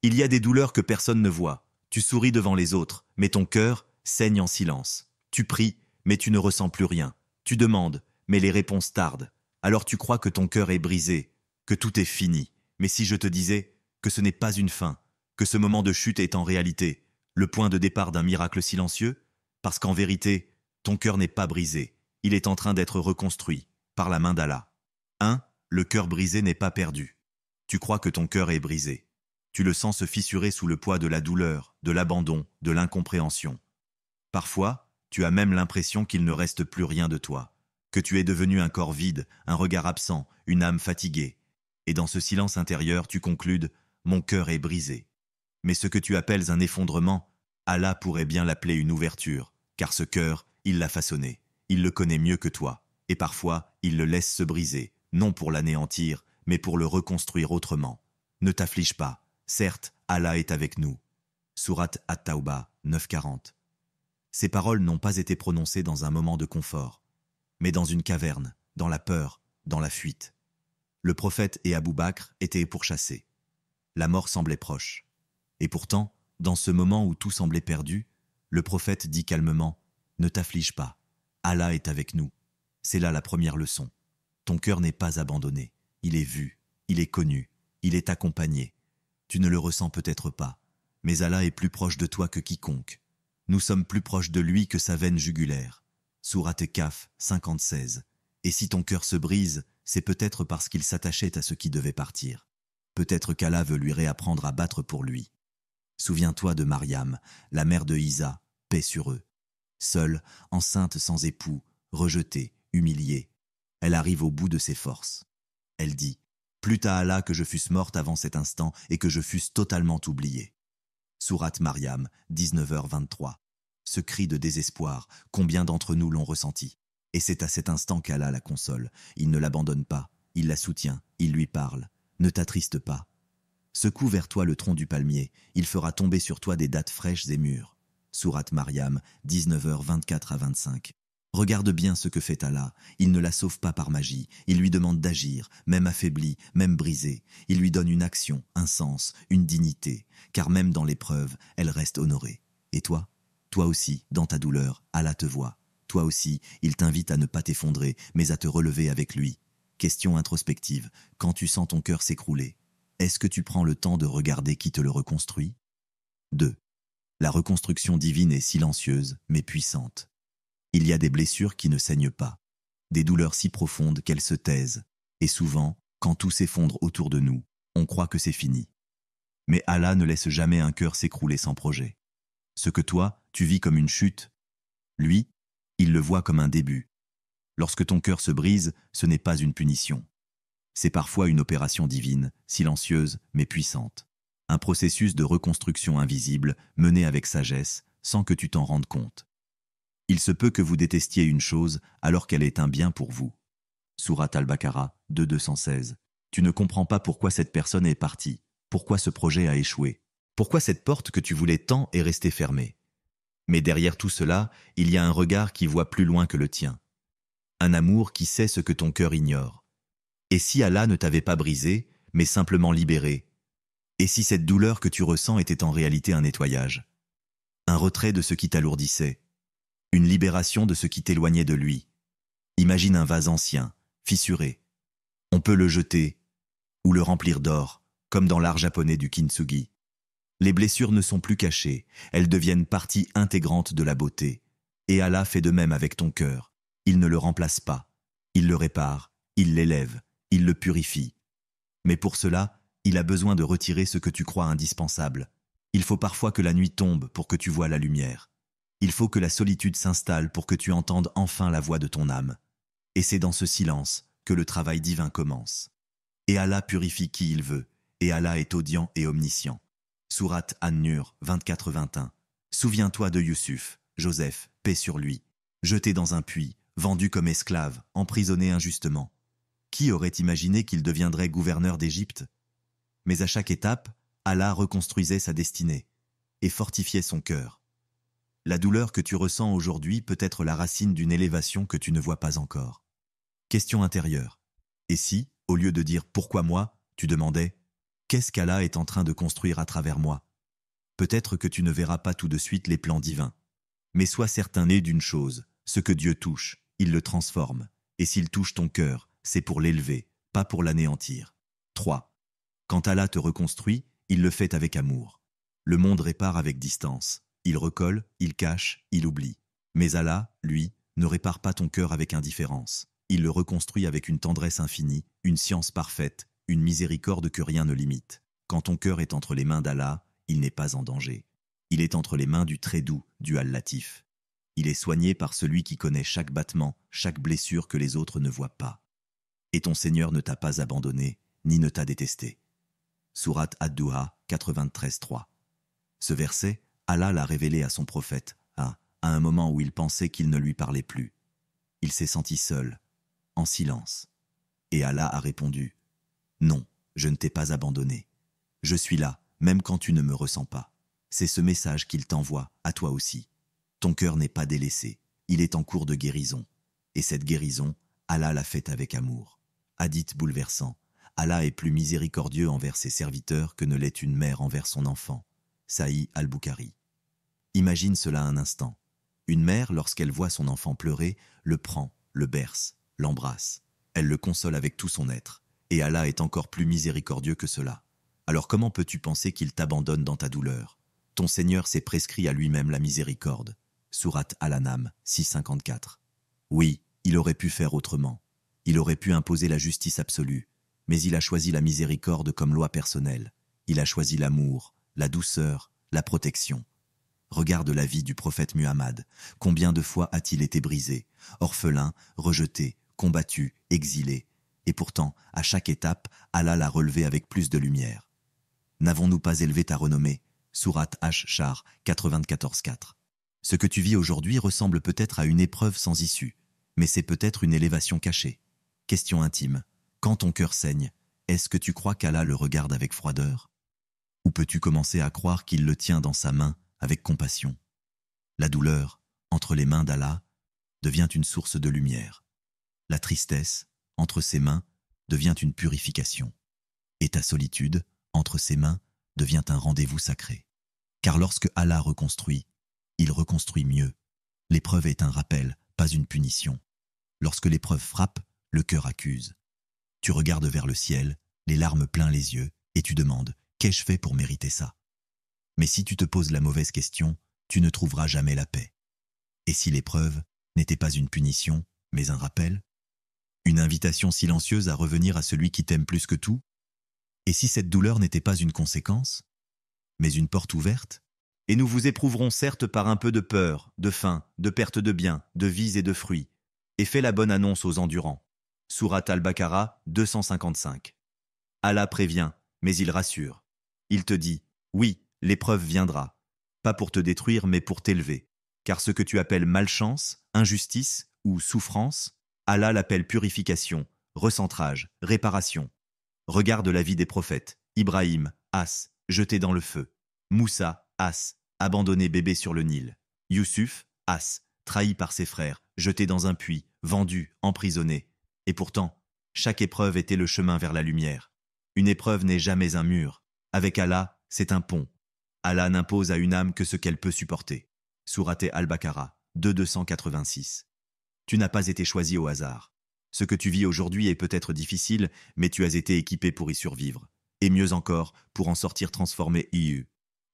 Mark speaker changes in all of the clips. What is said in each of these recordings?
Speaker 1: Il y a des douleurs que personne ne voit. Tu souris devant les autres, mais ton cœur saigne en silence. Tu pries, mais tu ne ressens plus rien. Tu demandes, mais les réponses tardent. Alors tu crois que ton cœur est brisé, que tout est fini. Mais si je te disais que ce n'est pas une fin, que ce moment de chute est en réalité le point de départ d'un miracle silencieux, parce qu'en vérité, ton cœur n'est pas brisé. Il est en train d'être reconstruit par la main d'Allah. 1. Le cœur brisé n'est pas perdu. Tu crois que ton cœur est brisé. Tu le sens se fissurer sous le poids de la douleur, de l'abandon, de l'incompréhension. Parfois, tu as même l'impression qu'il ne reste plus rien de toi, que tu es devenu un corps vide, un regard absent, une âme fatiguée. Et dans ce silence intérieur, tu concludes « Mon cœur est brisé ». Mais ce que tu appelles un effondrement, Allah pourrait bien l'appeler une ouverture, car ce cœur, il l'a façonné. Il le connaît mieux que toi, et parfois, il le laisse se briser, non pour l'anéantir, mais pour le reconstruire autrement. Ne t'afflige pas, certes, Allah est avec nous. Sourate At-Tawbah 9:40. Ces paroles n'ont pas été prononcées dans un moment de confort, mais dans une caverne, dans la peur, dans la fuite. Le prophète et Abou Bakr étaient pourchassés. La mort semblait proche. Et pourtant, dans ce moment où tout semblait perdu, le prophète dit calmement « Ne t'afflige pas, Allah est avec nous ». C'est là la première leçon. Ton cœur n'est pas abandonné, il est vu, il est connu, il est accompagné. Tu ne le ressens peut-être pas, mais Allah est plus proche de toi que quiconque. Nous sommes plus proches de lui que sa veine jugulaire. Sourate Kaf 50:16. Et si ton cœur se brise, c'est peut-être parce qu'il s'attachait à ce qui devait partir. Peut-être qu'Allah veut lui réapprendre à battre pour lui. Souviens-toi de Mariam, la mère de Isa, paix sur eux. Seule, enceinte sans époux, rejetée, humiliée, elle arrive au bout de ses forces. Elle dit « Plût à Allah que je fusse morte avant cet instant et que je fusse totalement oubliée. » Sourate Mariam, 19h23. Ce cri de désespoir, combien d'entre nous l'ont ressenti? Et c'est à cet instant qu'Allah la console. Il ne l'abandonne pas, il la soutient, il lui parle. Ne t'attriste pas. Secoue vers toi le tronc du palmier, il fera tomber sur toi des dattes fraîches et mûres. Sourate Mariam, 19h24-25. Regarde bien ce que fait Allah, il ne la sauve pas par magie, il lui demande d'agir, même affaibli, même brisé. Il lui donne une action, un sens, une dignité, car même dans l'épreuve, elle reste honorée. Et toi? Toi aussi, dans ta douleur, Allah te voit. Toi aussi, il t'invite à ne pas t'effondrer, mais à te relever avec lui. Question introspective, quand tu sens ton cœur s'écrouler, est-ce que tu prends le temps de regarder qui te le reconstruit? 2. La reconstruction divine est silencieuse, mais puissante. Il y a des blessures qui ne saignent pas, des douleurs si profondes qu'elles se taisent, et souvent, quand tout s'effondre autour de nous, on croit que c'est fini. Mais Allah ne laisse jamais un cœur s'écrouler sans projet. Ce que toi, tu vis comme une chute, lui, il le voit comme un début. Lorsque ton cœur se brise, ce n'est pas une punition. C'est parfois une opération divine, silencieuse mais puissante. Un processus de reconstruction invisible, mené avec sagesse, sans que tu t'en rendes compte. Il se peut que vous détestiez une chose alors qu'elle est un bien pour vous. Sourate Al-Baqarah 2:216. Tu ne comprends pas pourquoi cette personne est partie, pourquoi ce projet a échoué, pourquoi cette porte que tu voulais tant est restée fermée. Mais derrière tout cela, il y a un regard qui voit plus loin que le tien. Un amour qui sait ce que ton cœur ignore. Et si Allah ne t'avait pas brisé, mais simplement libéré? Et si cette douleur que tu ressens était en réalité un nettoyage? Un retrait de ce qui t'alourdissait? Une libération de ce qui t'éloignait de lui? Imagine un vase ancien, fissuré. On peut le jeter ou le remplir d'or, comme dans l'art japonais du kintsugi. Les blessures ne sont plus cachées, elles deviennent partie intégrante de la beauté. Et Allah fait de même avec ton cœur. Il ne le remplace pas, il le répare, il l'élève, il le purifie. Mais pour cela, il a besoin de retirer ce que tu crois indispensable. Il faut parfois que la nuit tombe pour que tu vois la lumière. Il faut que la solitude s'installe pour que tu entendes enfin la voix de ton âme. Et c'est dans ce silence que le travail divin commence. Et Allah purifie qui il veut, et Allah est audient et omniscient. Sourate An-Nur 24-21. Souviens-toi de Youssouf, Joseph, paix sur lui, jeté dans un puits, vendu comme esclave, emprisonné injustement. Qui aurait imaginé qu'il deviendrait gouverneur d'Égypte? Mais à chaque étape, Allah reconstruisait sa destinée et fortifiait son cœur. La douleur que tu ressens aujourd'hui peut être la racine d'une élévation que tu ne vois pas encore. Question intérieure. Et si, au lieu de dire « pourquoi moi ?», tu demandais Qu'est-ce qu'Allah est en train de construire à travers moi? Peut-être que tu ne verras pas tout de suite les plans divins. Mais sois certain d'une chose, ce que Dieu touche, il le transforme. Et s'il touche ton cœur, c'est pour l'élever, pas pour l'anéantir. 3. Quand Allah te reconstruit, il le fait avec amour. Le monde répare avec distance. Il recolle, il cache, il oublie. Mais Allah, lui, ne répare pas ton cœur avec indifférence. Il le reconstruit avec une tendresse infinie, une science parfaite, une miséricorde que rien ne limite. Quand ton cœur est entre les mains d'Allah, il n'est pas en danger. Il est entre les mains du très doux, du Al-Latif. Il est soigné par celui qui connaît chaque battement, chaque blessure que les autres ne voient pas. Et ton Seigneur ne t'a pas abandonné, ni ne t'a détesté. Sourate Ad-Duha 93.3. Ce verset, Allah l'a révélé à son prophète, à un moment où il pensait qu'il ne lui parlait plus. Il s'est senti seul, en silence. Et Allah a répondu, « Non, je ne t'ai pas abandonné. Je suis là, même quand tu ne me ressens pas. » C'est ce message qu'il t'envoie, à toi aussi. Ton cœur n'est pas délaissé, il est en cours de guérison. Et cette guérison, Allah l'a faite avec amour. Hadith bouleversant, Allah est plus miséricordieux envers ses serviteurs que ne l'est une mère envers son enfant. Sahih al-Bukhari. Imagine cela un instant. Une mère, lorsqu'elle voit son enfant pleurer, le prend, le berce, l'embrasse. Elle le console avec tout son être. Et Allah est encore plus miséricordieux que cela. Alors comment peux-tu penser qu'il t'abandonne dans ta douleur? Ton Seigneur s'est prescrit à lui-même la miséricorde. Sourate Al-An'am 6.54. Oui, il aurait pu faire autrement. Il aurait pu imposer la justice absolue. Mais il a choisi la miséricorde comme loi personnelle. Il a choisi l'amour, la douceur, la protection. Regarde la vie du prophète Muhammad. Combien de fois a-t-il été brisé, orphelin, rejeté, combattu, exilé? Et pourtant, à chaque étape, Allah l'a relevé avec plus de lumière. N'avons-nous pas élevé ta renommée? Sourate Ash-Shar 94.4. Ce que tu vis aujourd'hui ressemble peut-être à une épreuve sans issue, mais c'est peut-être une élévation cachée. Question intime. Quand ton cœur saigne, est-ce que tu crois qu'Allah le regarde avec froideur? Ou peux-tu commencer à croire qu'il le tient dans sa main avec compassion? La douleur, entre les mains d'Allah, devient une source de lumière. La tristesse, entre ses mains, devient une purification. Et ta solitude, entre ses mains, devient un rendez-vous sacré. Car lorsque Allah reconstruit, il reconstruit mieux. L'épreuve est un rappel, pas une punition. Lorsque l'épreuve frappe, le cœur accuse. Tu regardes vers le ciel, les larmes plein les yeux, et tu demandes « Qu'ai-je fait pour mériter ça ?» Mais si tu te poses la mauvaise question, tu ne trouveras jamais la paix. Et si l'épreuve n'était pas une punition, mais un rappel? Une invitation silencieuse à revenir à celui qui t'aime plus que tout? Et si cette douleur n'était pas une conséquence, mais une porte ouverte? Et nous vous éprouverons certes par un peu de peur, de faim, de perte de biens, de vies et de fruits. Et fais la bonne annonce aux endurants. Sourate Al-Baqarah 255. Allah prévient, mais il rassure. Il te dit, oui, l'épreuve viendra, pas pour te détruire mais pour t'élever. Car ce que tu appelles malchance, injustice ou souffrance, Allah l'appelle purification, recentrage, réparation. Regarde la vie des prophètes. Ibrahim, As, jeté dans le feu. Moussa, As, abandonné bébé sur le Nil. Youssouf, As, trahi par ses frères, jeté dans un puits, vendu, emprisonné. Et pourtant, chaque épreuve était le chemin vers la lumière. Une épreuve n'est jamais un mur. Avec Allah, c'est un pont. Allah n'impose à une âme que ce qu'elle peut supporter. Sourate Al-Baqarah 286. Tu n'as pas été choisi au hasard. Ce que tu vis aujourd'hui est peut-être difficile, mais tu as été équipé pour y survivre. Et mieux encore, pour en sortir transformé.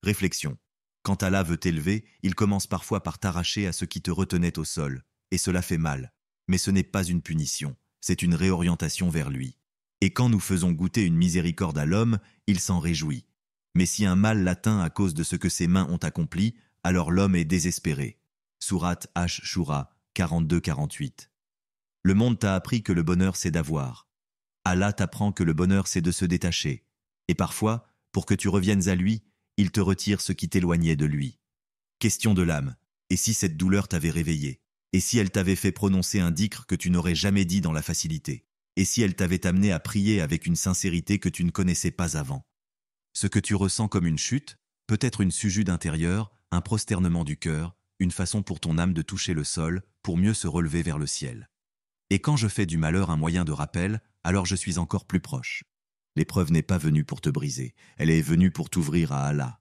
Speaker 1: Réflexion. Quand Allah veut t'élever, il commence parfois par t'arracher à ce qui te retenait au sol. Et cela fait mal. Mais ce n'est pas une punition, c'est une réorientation vers lui. Et quand nous faisons goûter une miséricorde à l'homme, il s'en réjouit. Mais si un mal l'atteint à cause de ce que ses mains ont accompli, alors l'homme est désespéré. Sourate Ash-Shura 42-48. Le monde t'a appris que le bonheur c'est d'avoir. Allah t'apprend que le bonheur c'est de se détacher. Et parfois, pour que tu reviennes à lui, il te retire ce qui t'éloignait de lui. Question de l'âme. Et si cette douleur t'avait réveillé? Et si elle t'avait fait prononcer un dhikr que tu n'aurais jamais dit dans la facilité? Et si elle t'avait amené à prier avec une sincérité que tu ne connaissais pas avant? Ce que tu ressens comme une chute, peut-être une sujude intérieure, un prosternement du cœur, une façon pour ton âme de toucher le sol, pour mieux se relever vers le ciel. Et quand je fais du malheur un moyen de rappel, alors je suis encore plus proche. L'épreuve n'est pas venue pour te briser, elle est venue pour t'ouvrir à Allah.